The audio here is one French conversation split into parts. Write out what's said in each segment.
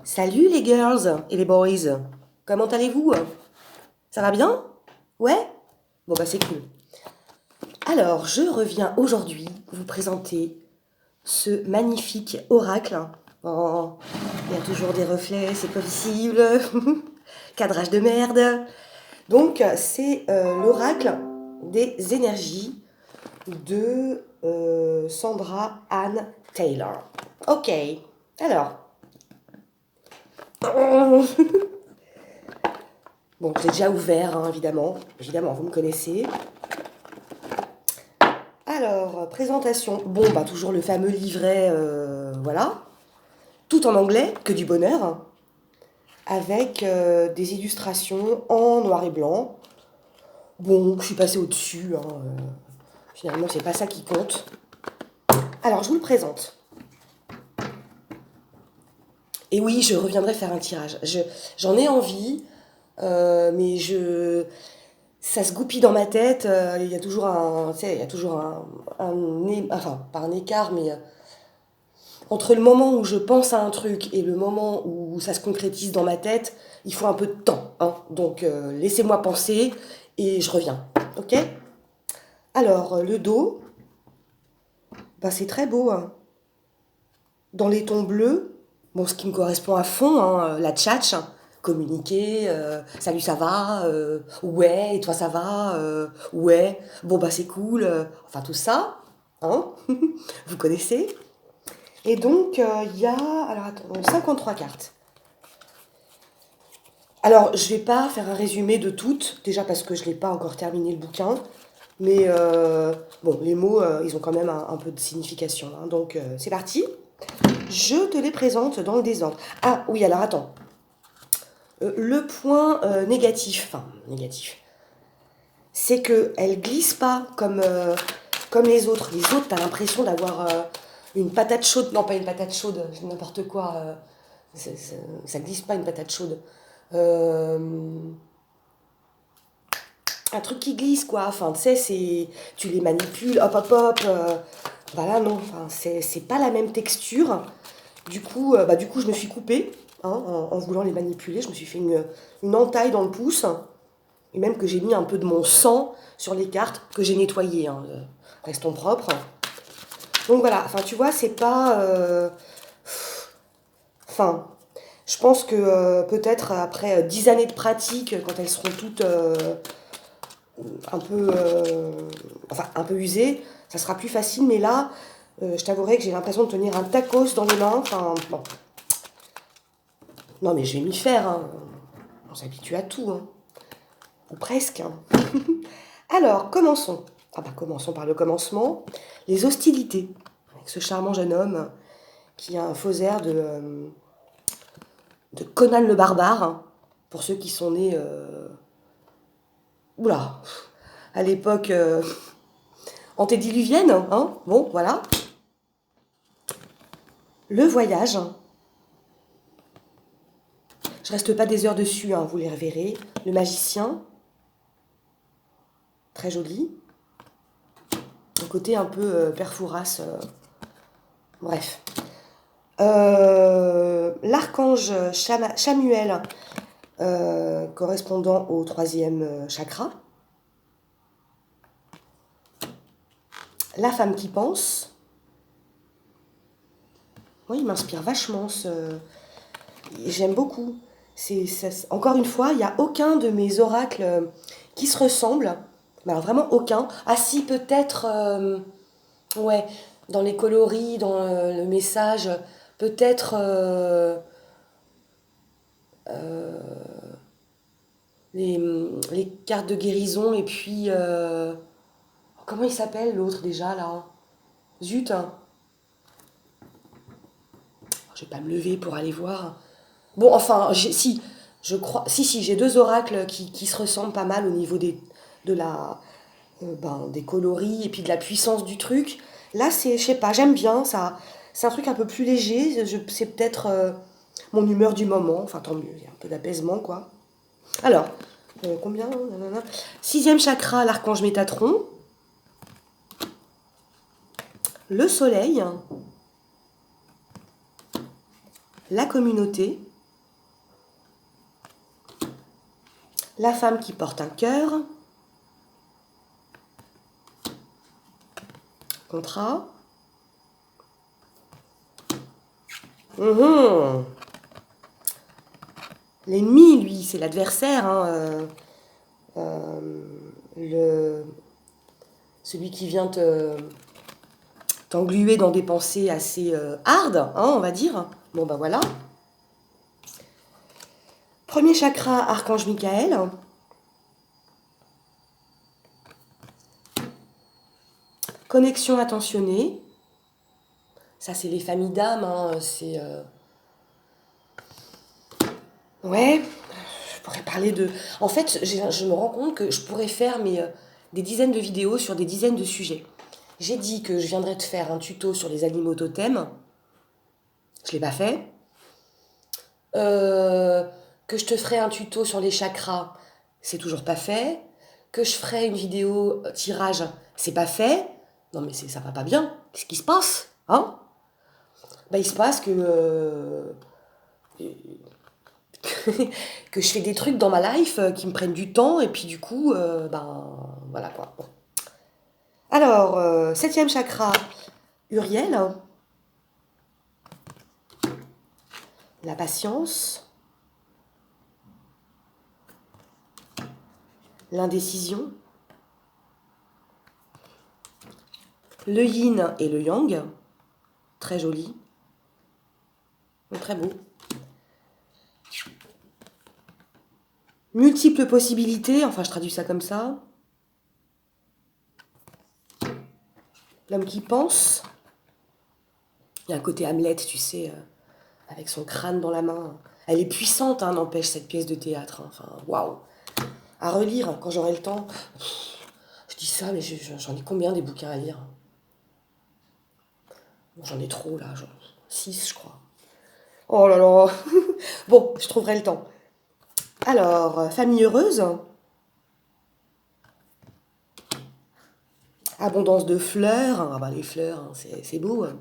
Salut les girls et les boys, comment allez-vous? Ça va bien? Ouais? Bon bah c'est cool. Alors, je reviens aujourd'hui vous présenter ce magnifique oracle. Oh, il y a toujours des reflets, c'est possible. Cadrage de merde. Donc, c'est l'oracle des énergies de Sandra Anne Taylor. Ok, alors. Bon, j'ai déjà ouvert, hein, évidemment. Évidemment, vous me connaissez. Alors, présentation. Bon, bah, toujours le fameux livret, voilà. Tout en anglais, que du bonheur. Avec des illustrations en noir et blanc. Bon, je suis passée au-dessus. Hein, finalement, c'est pas ça qui compte. Alors, je vous le présente. Et oui, je reviendrai faire un tirage. J'en ai envie, mais ça se goupille dans ma tête. Il y a toujours un, tu sais, il y a toujours enfin, pas un écart, mais entre le moment où je pense à un truc et le moment où ça se concrétise dans ma tête, il faut un peu de temps, hein. Donc, laissez-moi penser et je reviens. Ok? Alors, le dos, bah, c'est très beau, hein. Dans les tons bleus, bon, ce qui me correspond à fond, hein, la tchatch, hein, communiquer, salut ça va, ouais, et toi ça va, ouais, bon bah c'est cool, enfin tout ça, hein, vous connaissez. Et donc il y a, alors attends, 53 cartes. Alors je vais pas faire un résumé de toutes, déjà parce que je n'ai pas encore terminé le bouquin, mais bon, les mots, ils ont quand même un peu de signification, hein, donc c'est parti. Je te les présente dans le désordre. Ah oui, alors attends. Le point négatif, enfin négatif, c'est qu'elle glisse pas comme les autres. Les autres, t'as l'impression d'avoir une patate chaude. Non, pas une patate chaude, n'importe quoi. Ça glisse pas une patate chaude. Euh, un truc qui glisse, quoi. Enfin, tu sais, tu les manipules, hop, hop, hop. Voilà, non, enfin, c'est pas la même texture. Du coup, je me suis coupée, hein, en voulant les manipuler. Je me suis fait une entaille dans le pouce. Et même que j'ai mis un peu de mon sang sur les cartes que j'ai nettoyées, hein, restons propres. Donc voilà, enfin tu vois, c'est pas... Enfin, je pense que peut-être après 10 années de pratique, quand elles seront toutes un peu, enfin, un peu usées, ça sera plus facile. Mais là, je t'avouerai que j'ai l'impression de tenir un tacos dans les mains. Enfin, bon. Non mais je vais m'y faire, hein. On s'habitue à tout, hein. Ou presque, hein. Alors, commençons. Ah bah, commençons par le commencement. Les hostilités. Avec ce charmant jeune homme qui a un faux air de Conan le barbare, hein, pour ceux qui sont nés... oula, à l'époque antédiluvienne, hein. Bon, voilà. Le voyage. Je reste pas des heures dessus, hein, vous les reverrez. Le magicien. Très joli. Le côté un peu père Fouras. Bref. L'archange Chamuel, correspondant au troisième chakra. La femme qui pense. Oui, il m'inspire vachement. J'aime beaucoup. Encore une fois, il n'y a aucun de mes oracles qui se ressemble. Mais alors vraiment aucun. Ah si, peut-être, ouais, dans les coloris, dans le message, peut-être les, les cartes de guérison et puis... comment il s'appelle l'autre déjà là? Zut, hein. Je vais pas me lever pour aller voir. Bon, enfin, si, je crois, si, j'ai deux oracles qui se ressemblent pas mal au niveau de la, des coloris et puis de la puissance du truc. Là, je sais pas, j'aime bien ça. C'est un truc un peu plus léger. C'est peut-être mon humeur du moment. Enfin, tant mieux, il y a un peu d'apaisement, quoi. Alors, combien? Nanana. Sixième chakra, l'archange Métatron. Le soleil. La communauté. La femme qui porte un cœur. Contrat. Mhm. L'ennemi, lui, c'est l'adversaire, hein, le, celui qui vient t'engluer dans des pensées assez hard, hein, on va dire. Bon, ben voilà. Premier chakra, Archange Michael. Connexion attentionnée. Ça, c'est les familles d'âmes, hein, c'est... Ouais, je pourrais parler de... En fait, je me rends compte que je pourrais faire des dizaines de vidéos sur des dizaines de sujets. J'ai dit que je viendrais te faire un tuto sur les animaux totems. Je ne l'ai pas fait. Euh, que je te ferai un tuto sur les chakras. C'est toujours pas fait. Que je ferai une vidéo tirage. C'est pas fait. Non mais ça va pas bien. Qu'est-ce qui se passe, hein? Bah, il se passe que je fais des trucs dans ma life qui me prennent du temps et puis du coup, ben voilà quoi. Bon. Alors, septième chakra, Uriel, la patience, l'indécision, le yin et le yang, très joli, mais très beau. Multiples possibilités, enfin je traduis ça comme ça. L'homme qui pense. Il y a un côté Hamlet, tu sais, avec son crâne dans la main. Elle est puissante, hein, n'empêche, cette pièce de théâtre. Hein. Enfin, waouh. À relire, hein, quand j'aurai le temps. Je dis ça, mais j'en ai combien des bouquins à lire? J'en ai trop, là. Genre 6, je crois. Oh là là. Bon, je trouverai le temps. Alors, famille heureuse. Abondance de fleurs. Ah bah les fleurs, hein, c'est beau. Hein.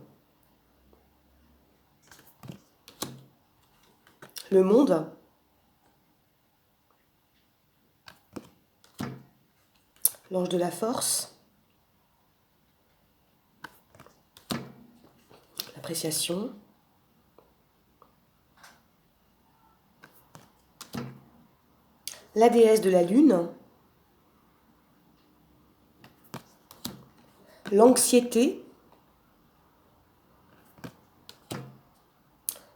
Le monde. L'ange de la force. L'appréciation. La déesse de la lune. L'anxiété.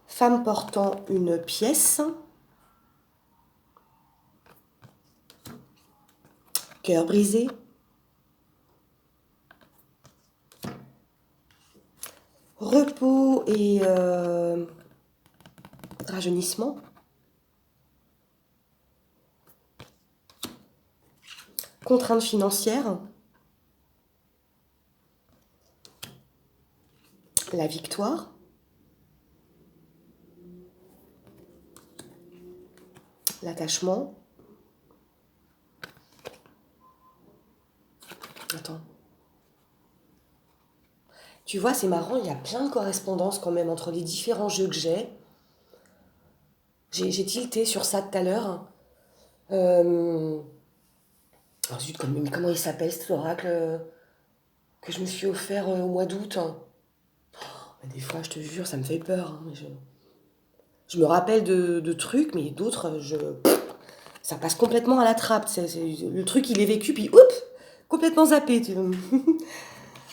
Femme portant une pièce. Cœur brisé. Repos et rajeunissement. Contrainte financière. La victoire. L'attachement. Attends. Tu vois, c'est marrant, il y a plein de correspondances quand même entre les différents jeux que j'ai. J'ai tilté sur ça tout à l'heure. Euh... Oh zut, comment il s'appelle cet oracle que je me suis offert au mois d'août? Hein. Des fois, je te jure, ça me fait peur. Hein. Je me rappelle de trucs, mais d'autres, ça passe complètement à la trappe. Le truc, il est vécu, puis oups, complètement zappé.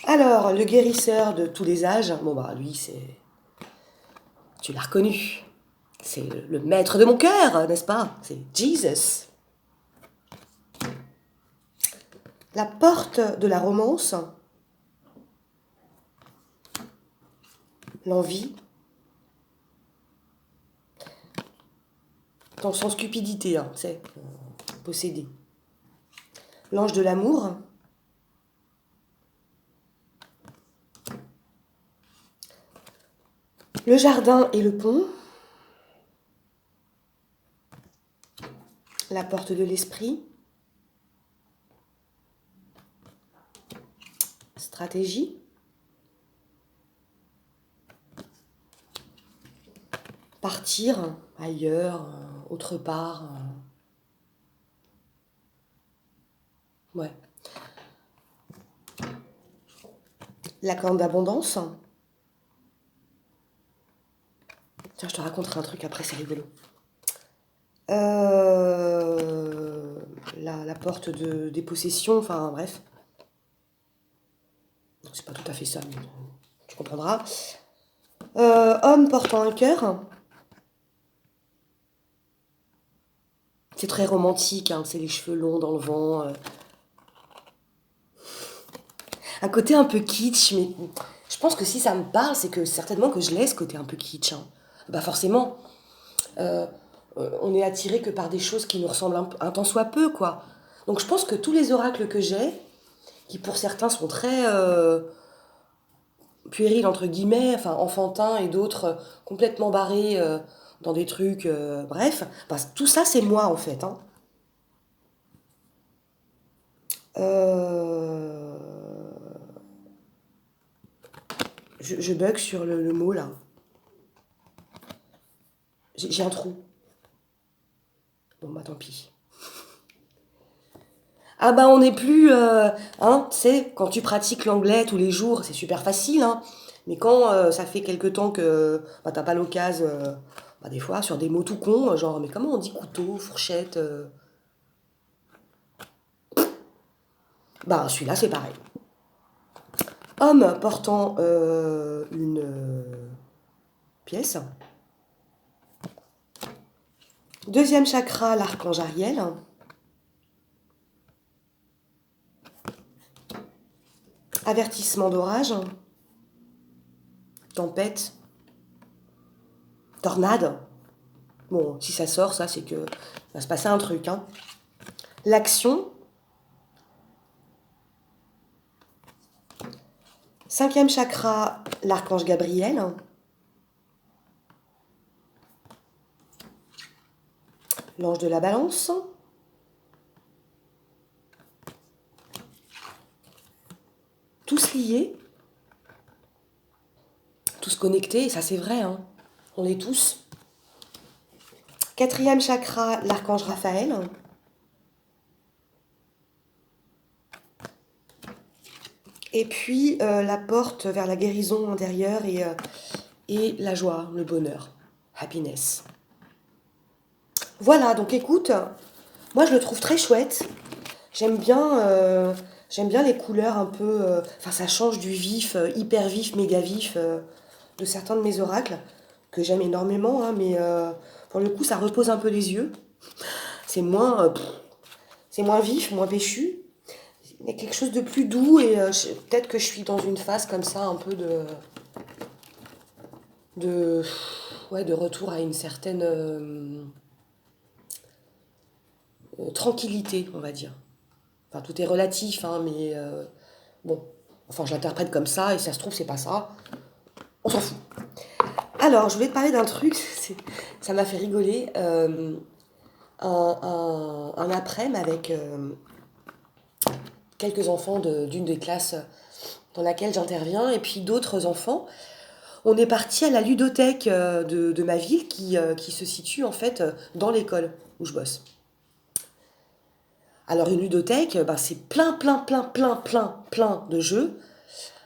Alors, le guérisseur de tous les âges, bon bah lui, tu l'as reconnu. C'est le maître de mon cœur, n'est-ce pas? C'est Jesus. La porte de la romance, l'envie, dans le sens cupidité, hein, c'est possédé. L'ange de l'amour, le jardin et le pont, la porte de l'esprit, stratégie, partir ailleurs, autre part, Ouais. La corne d'abondance. Tiens, je te raconterai un truc après, c'est rigolo. La porte des possessions, enfin bref. C'est pas tout à fait ça, mais tu comprendras. Homme portant un cœur. C'est très romantique, hein, c'est les cheveux longs dans le vent. Un côté un peu kitsch, mais je pense que si ça me parle, c'est que certainement que je laisse ce côté un peu kitsch, hein. Bah forcément, euh, on est attiré que par des choses qui nous ressemblent un tant soit peu, quoi. Donc je pense que tous les oracles que j'ai, qui pour certains sont très puérils, entre guillemets, enfin enfantins, et d'autres complètement barrés dans des trucs, bref, bah, tout ça c'est moi en fait, hein. Euh, je bug sur le mot là. J'ai un trou. Bon bah tant pis. Ah bah on n'est plus, hein, tu sais, quand tu pratiques l'anglais tous les jours, c'est super facile, hein. Mais quand ça fait quelque temps que bah, t'as pas l'occasion, bah, des fois, sur des mots tout cons, genre, mais comment on dit couteau, fourchette bah celui-là c'est pareil. Homme portant une pièce. Deuxième chakra, l'archange Ariel. Avertissement d'orage. Tempête. Tornade. Bon, si ça sort, ça c'est que va se passer un truc, hein. L'action. Cinquième chakra, l'archange Gabriel. L'ange de la balance. Tous liés, tous connectés, et ça c'est vrai, hein. On est tous. Quatrième chakra, l'archange Raphaël. Et puis la porte vers la guérison intérieure et la joie, le bonheur, happiness. Voilà, donc écoute, moi je le trouve très chouette. J'aime bien, j'aime bien les couleurs un peu. Enfin, ça change du vif, hyper vif, méga vif de certains de mes oracles, que j'aime énormément, hein, mais pour le coup, ça repose un peu les yeux. C'est moins, c'est moins vif, moins péchu. Il y a quelque chose de plus doux et peut-être que je suis dans une phase comme ça, un peu de, ouais, de retour à une certaine tranquillité, on va dire. Enfin, tout est relatif, hein, mais bon, enfin, je l'interprète comme ça, et si ça se trouve, c'est pas ça. On s'en fout. Alors, je voulais te parler d'un truc, ça m'a fait rigoler. Un après-midi avec quelques enfants d'une des classes dans laquelle j'interviens, et puis d'autres enfants. On est parti à la ludothèque de ma ville qui se situe en fait dans l'école où je bosse. Alors une ludothèque, bah, c'est plein de jeux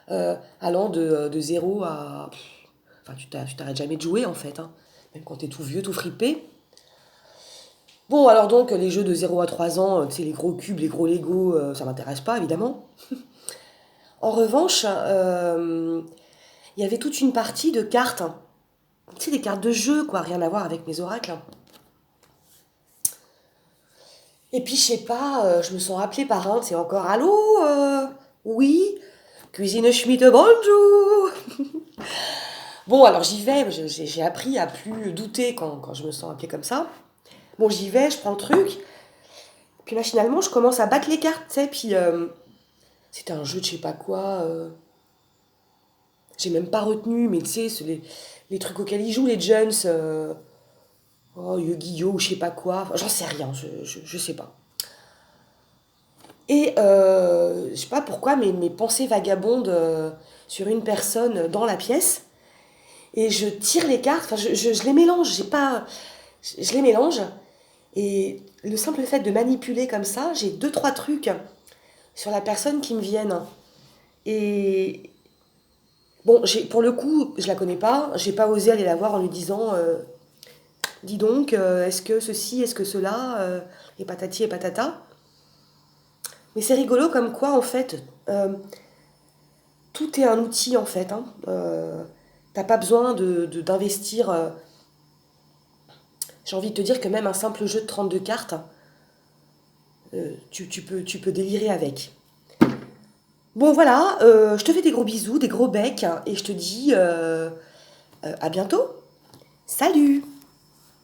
allant de 0 à... Enfin, tu t'arrêtes jamais de jouer en fait, hein. Même quand t'es tout vieux, tout fripé. Bon, alors donc, les jeux de 0 à 3 ans, tu sais, les gros cubes, les gros Lego, ça m'intéresse pas, évidemment. En revanche, il y avait toute une partie de cartes, hein. Tu sais, des cartes de jeu, quoi, rien à voir avec mes oracles, hein. Et puis, je sais pas, je me sens appelée par un, c'est encore allô, oui, cuisine Schmidt, bonjour. Bon, alors j'y vais, j'ai appris à plus douter quand je me sens appelée comme ça. Bon, j'y vais, je prends le truc, puis machinalement, je commence à battre les cartes, tu sais, puis c'était un jeu de je sais pas quoi, j'ai même pas retenu, mais tu sais, les trucs auxquels ils jouent, les Jones, oh, Yu-Gi-Oh, ou je sais pas quoi, enfin, j'en sais rien, je sais pas. Et je sais pas pourquoi, mais mes pensées vagabondent sur une personne dans la pièce. Et je tire les cartes, enfin je les mélange, j'ai pas. Je les mélange. Et le simple fait de manipuler comme ça, j'ai deux, trois trucs sur la personne qui me vienne. Et bon, pour le coup, je la connais pas, j'ai pas osé aller la voir en lui disant dis donc, est-ce que ceci, est-ce que cela, et patati et patata. Mais c'est rigolo comme quoi, en fait, tout est un outil, en fait. Hein. T'as pas besoin d'investir. J'ai envie de te dire que même un simple jeu de 32 cartes, tu peux délirer avec. Bon, voilà, je te fais des gros bisous, des gros becs, et je te dis à bientôt. Salut!